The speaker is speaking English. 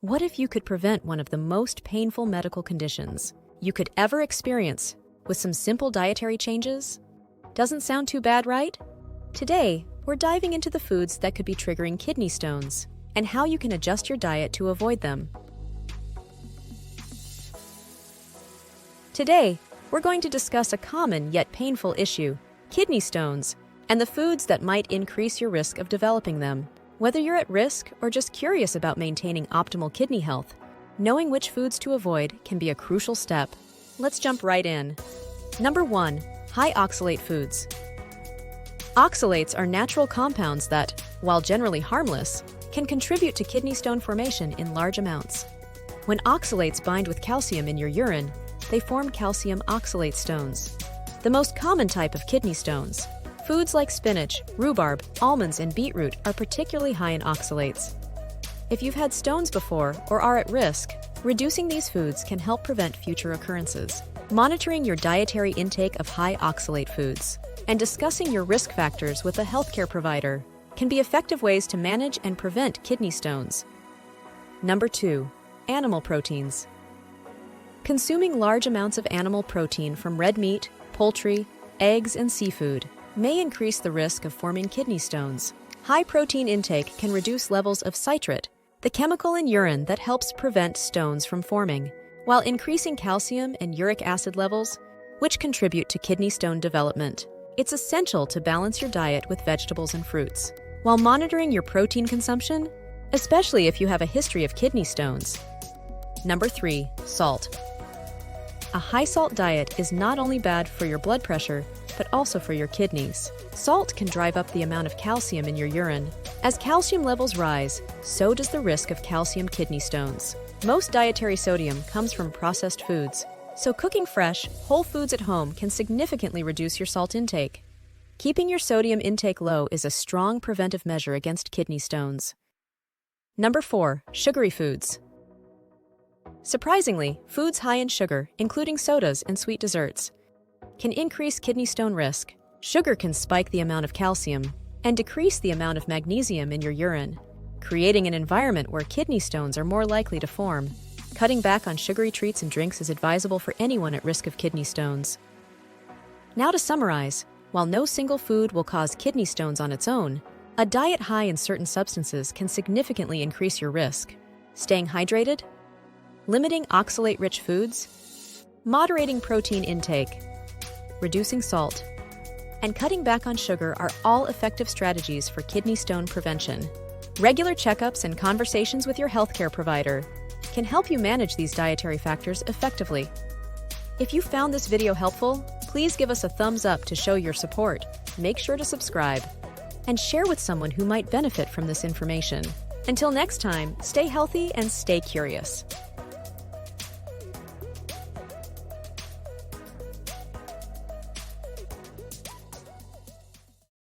What if you could prevent one of the most painful medical conditions you could ever experience with some simple dietary changes? Doesn't sound too bad, right? Today, we're diving into the foods that could be triggering kidney stones and how you can adjust your diet to avoid them. Today, we're going to discuss a common yet painful issue, kidney stones, and the foods that might increase your risk of developing them. Whether you're at risk or just curious about maintaining optimal kidney health, knowing which foods to avoid can be a crucial step. Let's jump right in. Number 1. High oxalate foods. Oxalates are natural compounds that, while generally harmless, can contribute to kidney stone formation in large amounts. When oxalates bind with calcium in your urine, they form calcium oxalate stones, the most common type of kidney stones. Foods like spinach, rhubarb, almonds, and beetroot are particularly high in oxalates. If you've had stones before or are at risk, reducing these foods can help prevent future occurrences. Monitoring your dietary intake of high oxalate foods and discussing your risk factors with a healthcare provider can be effective ways to manage and prevent kidney stones. Number 2. Animal proteins. Consuming large amounts of animal protein from red meat, poultry, eggs, and seafood may increase the risk of forming kidney stones. High protein intake can reduce levels of citrate, the chemical in urine that helps prevent stones from forming, while increasing calcium and uric acid levels, which contribute to kidney stone development. It's essential to balance your diet with vegetables and fruits, while monitoring your protein consumption, especially if you have a history of kidney stones. Number 3. Salt. A high-salt diet is not only bad for your blood pressure, but also for your kidneys. Salt can drive up the amount of calcium in your urine. As calcium levels rise, so does the risk of calcium kidney stones. Most dietary sodium comes from processed foods, so cooking fresh, whole foods at home can significantly reduce your salt intake. Keeping your sodium intake low is a strong preventive measure against kidney stones. Number 4. Sugary foods. Surprisingly, foods high in sugar, including sodas and sweet desserts, can increase kidney stone risk. Sugar can spike the amount of calcium and decrease the amount of magnesium in your urine, creating an environment where kidney stones are more likely to form. Cutting back on sugary treats and drinks is advisable for anyone at risk of kidney stones. Now to summarize, while no single food will cause kidney stones on its own, a diet high in certain substances can significantly increase your risk. Staying hydrated, limiting oxalate-rich foods, moderating protein intake, reducing salt, and cutting back on sugar are all effective strategies for kidney stone prevention. Regular checkups and conversations with your healthcare provider can help you manage these dietary factors effectively. If you found this video helpful, please give us a thumbs up to show your support. Make sure to subscribe and share with someone who might benefit from this information. Until next time, stay healthy and stay curious.